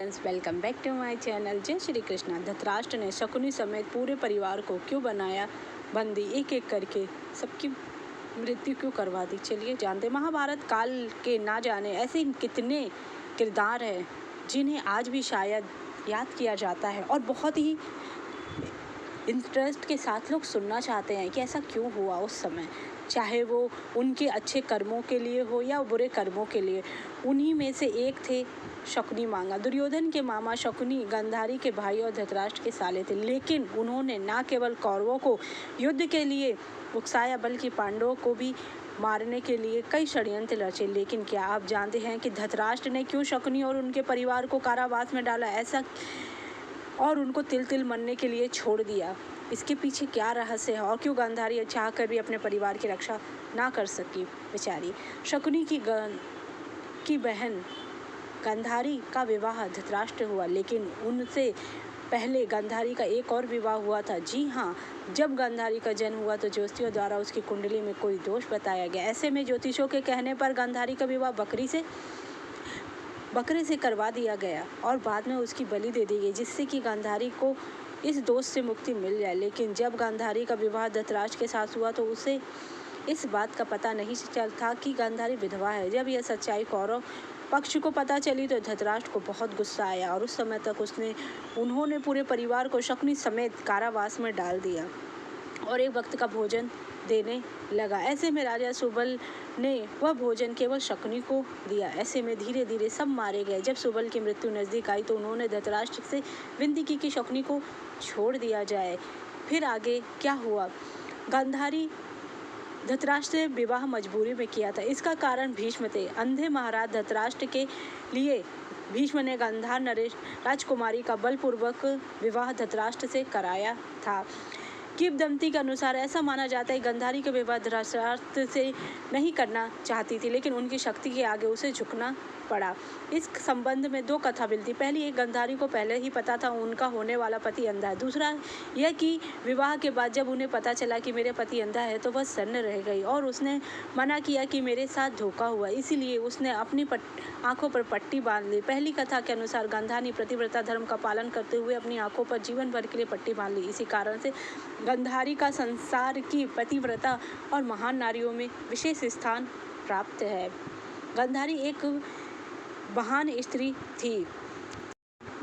Welcome back to my channel. जय श्री कृष्णा। धृतराष्ट्र ने शकुनी समेत पूरे परिवार को क्यों बनाया बंदी, एक एक करके सबकी मृत्यु क्यों करवा दी। चलिए जानते। महाभारत काल के ना जाने ऐसे कितने किरदार हैं जिन्हें आज भी शायद याद किया जाता है और बहुत ही इंटरेस्ट के साथ लोग सुनना चाहते हैं कि ऐसा क्यों हुआ उस समय, चाहे वो उनके अच्छे कर्मों के लिए हो या बुरे कर्मों के लिए। उन्हीं में से एक थे शकुनी मामा। दुर्योधन के मामा शकुनी गांधारी के भाई और धृतराष्ट्र के साले थे, लेकिन उन्होंने न केवल कौरवों को युद्ध के लिए उकसाया बल्कि पांडवों को भी मारने के लिए कई षड्यंत्र रचे। लेकिन क्या आप जानते हैं कि धृतराष्ट्र ने क्यों शकुनी और उनके परिवार को कारावास में डाला ऐसा और उनको तिल तिल मरने के लिए छोड़ दिया? इसके पीछे क्या रहस्य है और क्यों गांधारी चाह कर भी अपने परिवार की रक्षा ना कर सकी बेचारी। शकुनी की बहन गांधारी का विवाह धृतराष्ट्र हुआ, लेकिन उनसे पहले गांधारी का एक और विवाह हुआ था। जी हाँ, जब गांधारी का जन्म हुआ तो ज्योतिषियों द्वारा उसकी कुंडली में कोई दोष बताया गया। ऐसे में ज्योतिषियों के कहने पर गांधारी का विवाह बकरे से करवा दिया गया और बाद में उसकी बलि दे दी गई, जिससे कि गांधारी को इस दोष से मुक्ति मिल जाए। लेकिन जब गांधारी का विवाह धृतराष्ट्र के साथ हुआ तो उसे इस बात का पता नहीं चल था कि गांधारी विधवा है। जब यह सच्चाई कौरव पक्ष को पता चली तो धृतराष्ट्र को बहुत गुस्सा आया और उस समय तक उन्होंने पूरे परिवार को शकुनी समेत कारावास में डाल दिया और एक वक्त का भोजन देने लगा। ऐसे में राजा सुबल ने वह भोजन केवल शकुनी को दिया। ऐसे में धीरे धीरे सब मारे गए। जब सुबल की मृत्यु नजदीक आई तो उन्होंने धृतराष्ट्र से विनती की कि शकुनी को छोड़ दिया जाए। फिर आगे क्या हुआ? गांधारी धृतराष्ट्र से विवाह मजबूरी में किया था। इसका कारण भीष्म थे। अंधे महाराज धृतराष्ट्र के लिए भीष्म ने गांधार नरेश राजकुमारी का बलपूर्वक विवाह धृतराष्ट्र से कराया था। किंवदंती के अनुसार ऐसा माना जाता है गांधारी का विवाह धृतराष्ट्र से नहीं करना चाहती थी, लेकिन उनकी शक्ति के आगे उसे झुकना पड़ा। इस संबंध में दो कथा मिलती। पहली, एक गांधारी को पहले ही पता था उनका होने वाला पति अंधा है। दूसरा यह कि विवाह के बाद जब उन्हें पता चला कि मेरे पति अंधा है तो वह सन्न रह गई और उसने मना किया कि मेरे साथ धोखा हुआ, इसीलिए उसने अपनी आंखों पर पट्टी बांध ली। पहली कथा के अनुसार गांधारी पतिव्रता धर्म का पालन करते हुए अपनी आंखों पर जीवन भर के लिए पट्टी बांध ली। इसी कारण से गांधारी का संसार की पतिव्रता और महान नारियों में विशेष स्थान प्राप्त है। गांधारी एक महान स्त्री थी।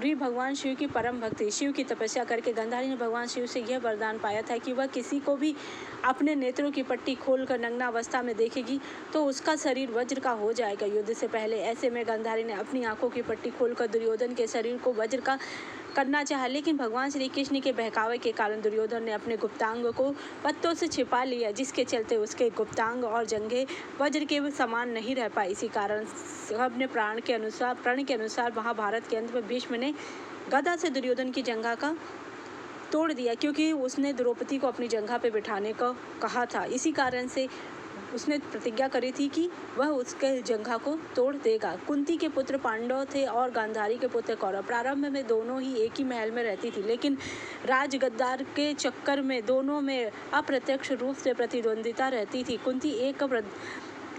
भगवान शिव की परम भक्ति। शिव की तपस्या करके गांधारी ने भगवान शिव से यह वरदान पाया था कि वह किसी को भी अपने नेत्रों की पट्टी खोलकर नग्न अवस्था में देखेगी तो उसका शरीर वज्र का हो जाएगा युद्ध से पहले। ऐसे में गांधारी ने अपनी आंखों की पट्टी खोलकर दुर्योधन के शरीर को वज्र का करना चाहा, लेकिन भगवान श्री कृष्ण के बहकावे के कारण दुर्योधन ने अपने गुप्तांग को पत्तों से छिपा लिया, जिसके चलते उसके गुप्तांग और जंघे वज्र के समान नहीं रह पाई। इसी कारण अपने प्रण के अनुसार महाभारत के अंत में भीष्म ने गदा से दुर्योधन की जंघा का तोड़ दिया, क्योंकि उसने द्रौपदी को अपनी जंघा पे बिठाने को कहा था। इसी कारण से उसने प्रतिज्ञा करी थी कि वह उसके जंघा को तोड़ देगा। कुंती के पुत्र पांडव थे और गांधारी के पुत्र कौरव। प्रारंभ में दोनों ही एक ही महल में रहती थी, लेकिन राजगद्दार के चक्कर में दोनों में अप्रत्यक्ष रूप से प्रतिद्वंदिता रहती थी। कुंती एक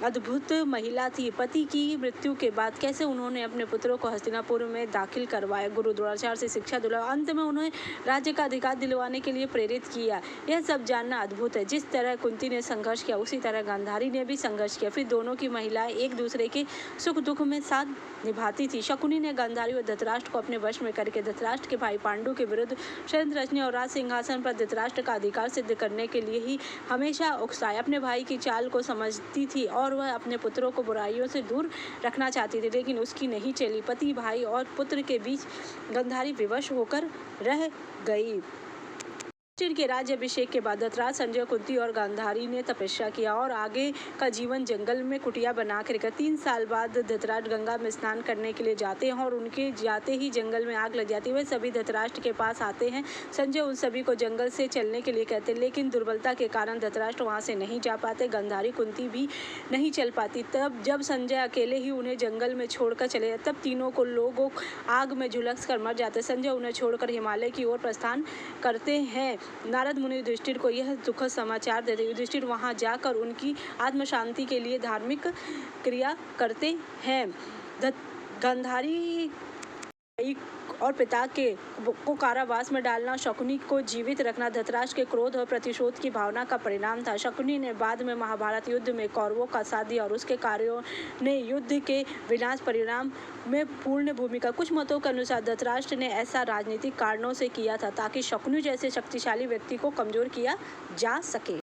अद्भुत महिला थी। पति की मृत्यु के बाद कैसे उन्होंने अपने पुत्रों को हस्तिनापुर में दाखिल करवाया, गुरु द्रोणाचार्य से शिक्षा दिलवाई, अंत में उन्हें राज्य का अधिकार दिलवाने के लिए प्रेरित किया। यह सब जानना अद्भुत है। जिस तरह कुंती ने संघर्ष किया उसी तरह गांधारी ने भी संघर्ष किया। फिर दोनों की महिलाएं एक दूसरे के सुख दुख में साथ निभाती थी। शकुनी ने गांधारी और धृतराष्ट्र को अपने वश में करके धृतराष्ट्र के भाई पांडु के विरुद्ध षड्यंत्र रचने और राज सिंहासन पर धृतराष्ट्र का अधिकार सिद्ध करने के लिए ही हमेशा उकसाया। अपने भाई की चाल को समझती थी और वह अपने पुत्रों को बुराइयों से दूर रखना चाहती थी, लेकिन उसकी नहीं चली। पति, भाई और पुत्र के बीच गांधारी विवश होकर रह गई। युधिष्ठिर के राज्याभिषेक के बाद धृतराष्ट्र, संजय, कुंती और गांधारी ने तपस्या किया और आगे का जीवन जंगल में कुटिया बनाकर 3 साल बाद धृतराष्ट्र गंगा में स्नान करने के लिए जाते हैं और उनके जाते ही जंगल में आग लग जाती है। वे सभी धृतराष्ट्र के पास आते हैं। संजय उन सभी को जंगल से चलने के लिए कहते हैं, लेकिन दुर्बलता के कारण धृतराष्ट्र वहाँ से नहीं जा पाते। गांधारी, कुंती भी नहीं चल पाती। तब जब संजय अकेले ही उन्हें जंगल में छोड़कर चले जाते, तब तीनों को लोग आग में झुलस कर मर जाते। संजय उन्हें छोड़कर हिमालय की ओर प्रस्थान करते हैं। नारद मुनि युधिष्ठिर को यह दुखद समाचार देते। युधिष्ठिर वहां जाकर उनकी आत्म शांति के लिए धार्मिक क्रिया करते हैं। गांधारी और पिता को कारावास में डालना, शकुनी को जीवित रखना धृतराष्ट्र के क्रोध और प्रतिशोध की भावना का परिणाम था। शकुनी ने बाद में महाभारत युद्ध में कौरवों का साथ दिया और उसके कार्यों ने युद्ध के विनाश परिणाम में पूर्ण भूमिका। कुछ मतों के अनुसार धृतराष्ट्र ने ऐसा राजनीतिक कारणों से किया था ताकि शकुनी जैसे शक्तिशाली व्यक्ति को कमजोर किया जा सके।